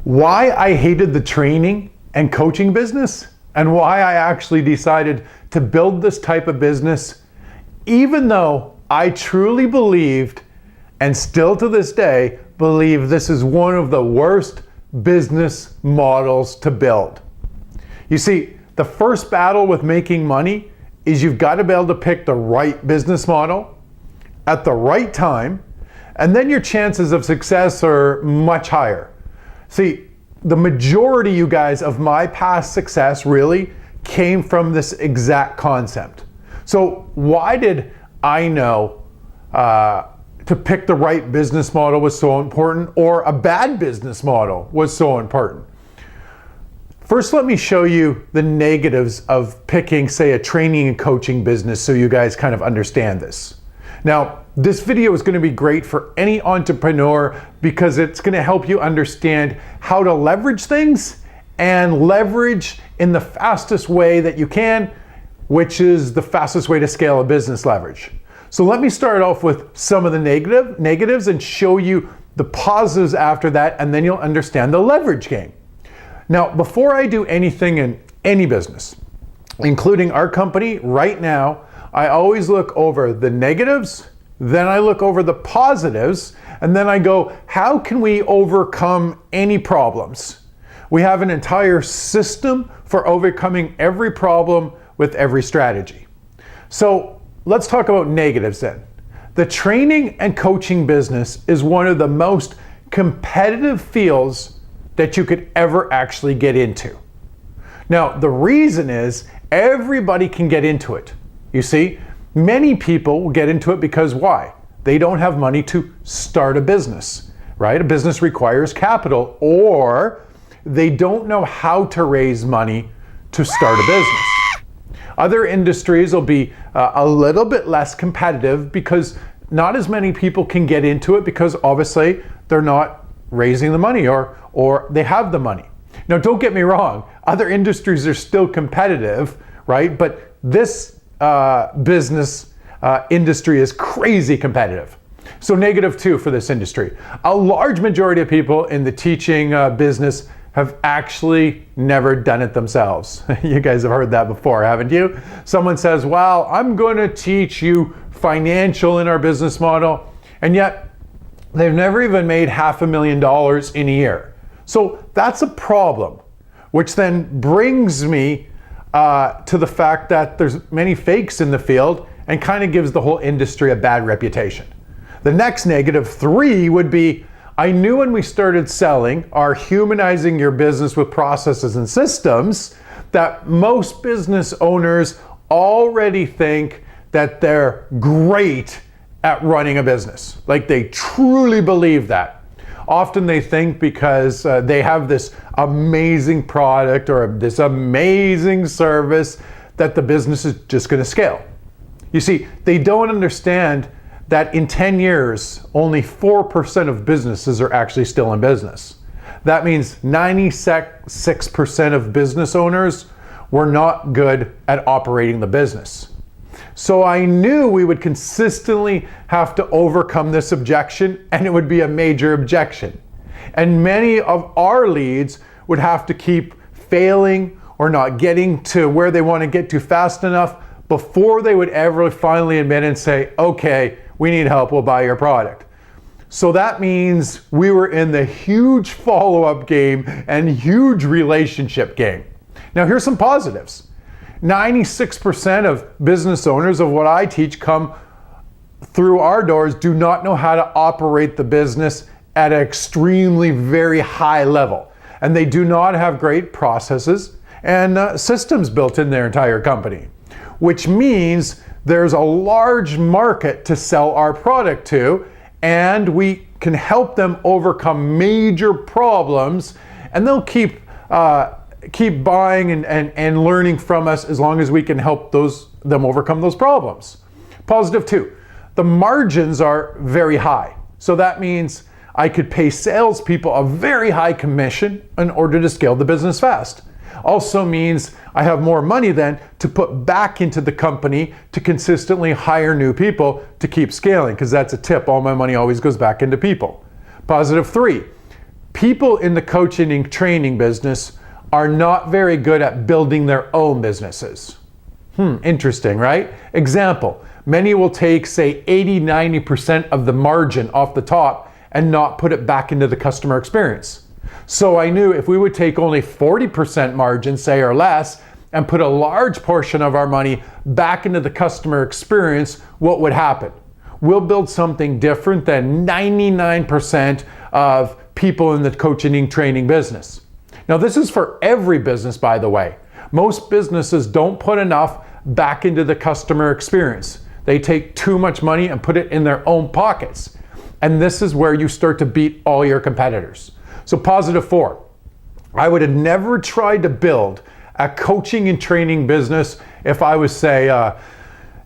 Why I hated the training and coaching business, and why I actually decided to build this type of business, even though I truly believed, and still to this day, believe this is one of the worst business models to build. You see, the first battle with making money is you've got to be able to pick the right business model at the right time, and then your chances of success are much higher. See, the majority, you guys, of my past success really came from this exact concept. So why did I know to pick the right business model was so important, or a bad business model was so important? First, let me show you the negatives of picking, say, a training and coaching business so you guys kind of understand this. Now, this video is going to be great for any entrepreneur because it's going to help you understand how to leverage things and leverage in the fastest way that you can, which is the fastest way to scale a business leverage. So let me start off with some of the negatives and show you the positives after that, and then you'll understand the leverage game. Now, before I do anything in any business, including our company right now, I always look over the negatives, then I look over the positives, and then I go, how can we overcome any problems? We have an entire system for overcoming every problem with every strategy. So let's talk about negatives then. The training and coaching business is one of the most competitive fields that you could ever actually get into. Now, the reason is everybody can get into it. You see, many people will get into it because why? They don't have money to start a business, right? A business requires capital, or they don't know how to raise money to start a business. Other industries will be a little bit less competitive because not as many people can get into it because obviously they're not raising the money or they have the money. Now, don't get me wrong, other industries are still competitive, right? But this business industry is crazy competitive. So -2 for this industry. A large majority of people in the teaching business have actually never done it themselves. You guys have heard that before, haven't you? Someone says, well, I'm going to teach you financial in our business model, and yet they've never even made $500,000 in a year. So that's a problem, which then brings me to the fact that there's many fakes in the field and kind of gives the whole industry a bad reputation. The next -3 would be, I knew when we started selling our humanizing your business with processes and systems that most business owners already think that they're great at running a business. Like they truly believe that. Often they think because they have this amazing product or this amazing service that the business is just going to scale. You see, they don't understand that in 10 years, only 4% of businesses are actually still in business. That means 96% of business owners were not good at operating the business. So I knew we would consistently have to overcome this objection, and it would be a major objection. And many of our leads would have to keep failing or not getting to where they want to get to fast enough before they would ever finally admit and say, okay, we need help, we'll buy your product. So that means we were in the huge follow-up game and huge relationship game. Now here's some positives. 96% of business owners of what I teach come through our doors do not know how to operate the business at an extremely very high level. And they do not have great processes and systems built in their entire company, which means there's a large market to sell our product to, and we can help them overcome major problems, and they'll keep buying and learning from us as long as we can help them overcome those problems. +2, the margins are very high. So that means I could pay salespeople a very high commission in order to scale the business fast. Also means I have more money then to put back into the company to consistently hire new people to keep scaling, because that's a tip. All my money always goes back into people. +3, people in the coaching and training business are not very good at building their own businesses. Interesting, right? Example, many will take, say, 80-90% of the margin off the top and not put it back into the customer experience. So I knew if we would take only 40% margin, say, or less, and put a large portion of our money back into the customer experience, what would happen? We'll build something different than 99% of people in the coaching and training business. Now, this is for every business, by the way. Most businesses don't put enough back into the customer experience. They take too much money and put it in their own pockets. And this is where you start to beat all your competitors. So positive 4, I would have never tried to build a coaching and training business if I was, say,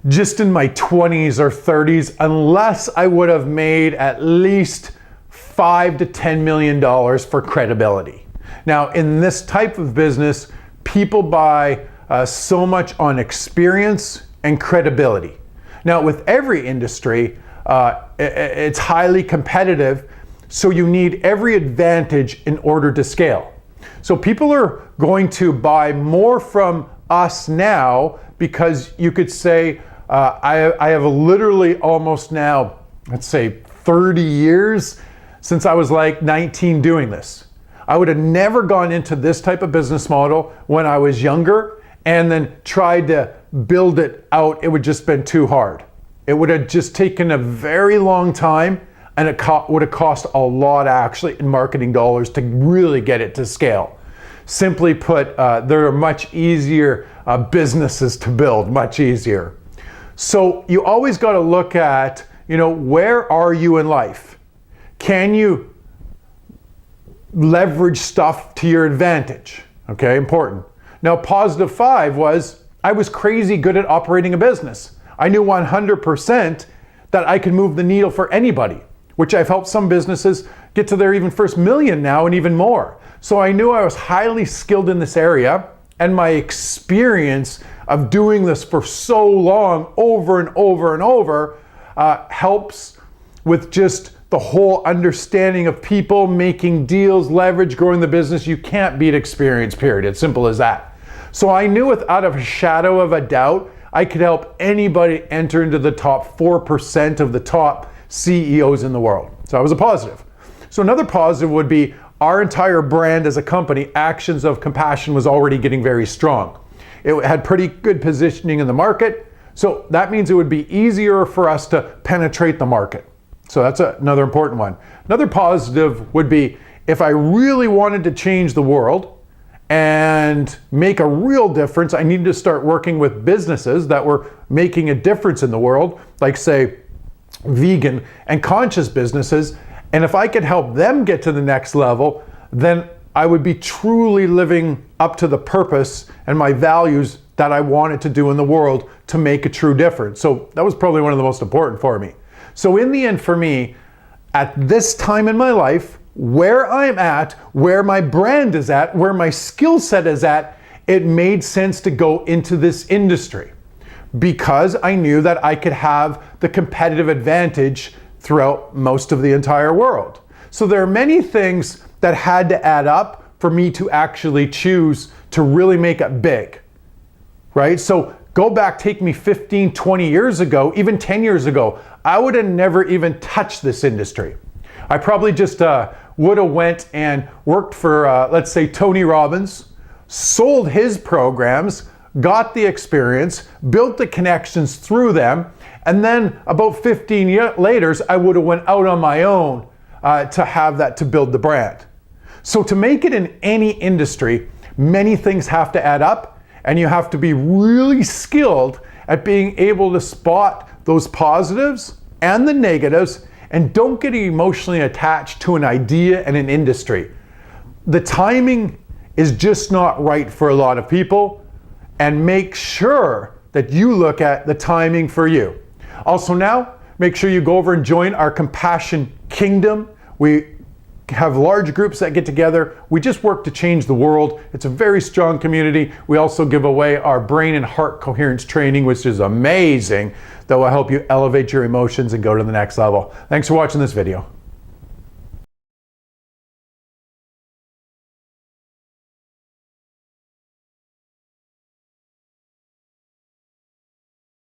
just in my 20s or 30s, unless I would have made at least $5 to $10 million for credibility. Now, in this type of business, people buy so much on experience and credibility. Now, with every industry, it's highly competitive, so you need every advantage in order to scale. So people are going to buy more from us now because you could say, I have literally almost now, let's say 30 years since I was like 19 doing this. I would have never gone into this type of business model when I was younger and then tried to build it out. It would just been too hard. It would have just taken a very long time, and it would have cost a lot actually in marketing dollars to really get it to scale. Simply put, there are much easier businesses to build, much easier. So you always got to look at, where are you in life? Can you leverage stuff to your advantage? Okay, important. Now, positive 5 was, I was crazy good at operating a business. I knew 100% that I could move the needle for anybody, which I've helped some businesses get to their even first million now and even more. So I knew I was highly skilled in this area, and my experience of doing this for so long, over and over and over, helps with just the whole understanding of people, making deals, leverage, growing the business. You can't beat experience, period. It's simple as that. So I knew without a shadow of a doubt, I could help anybody enter into the top 4% of the top CEOs in the world. So I was a positive. So another positive would be our entire brand as a company, Actions of Compassion, was already getting very strong. It had pretty good positioning in the market. So that means it would be easier for us to penetrate the market. So that's another important one. Another positive would be if I really wanted to change the world and make a real difference, I needed to start working with businesses that were making a difference in the world, like say vegan and conscious businesses. And if I could help them get to the next level, then I would be truly living up to the purpose and my values that I wanted to do in the world to make a true difference. So that was probably one of the most important for me. So in the end, for me, at this time in my life, where I'm at, where my brand is at, where my skill set is at, it made sense to go into this industry because I knew that I could have the competitive advantage throughout most of the entire world. So there are many things that had to add up for me to actually choose to really make it big, right? So go back, take me 15, 20 years ago, even 10 years ago, I would have never even touched this industry. I probably just would have went and worked for, let's say, Tony Robbins, sold his programs, got the experience, built the connections through them, and then about 15 years later, I would have went out on my own to have that, to build the brand. So to make it in any industry, many things have to add up, and you have to be really skilled at being able to spot those positives and the negatives, and don't get emotionally attached to an idea and an industry. The timing is just not right for a lot of people, and make sure that you look at the timing for you. Also now, make sure you go over and join our Compassion Kingdom. We have large groups that get together. We just work to change the world. It's a very strong community. We also give away our brain and heart coherence training, which is amazing, that will help you elevate your emotions and go to the next level. Thanks for watching this video.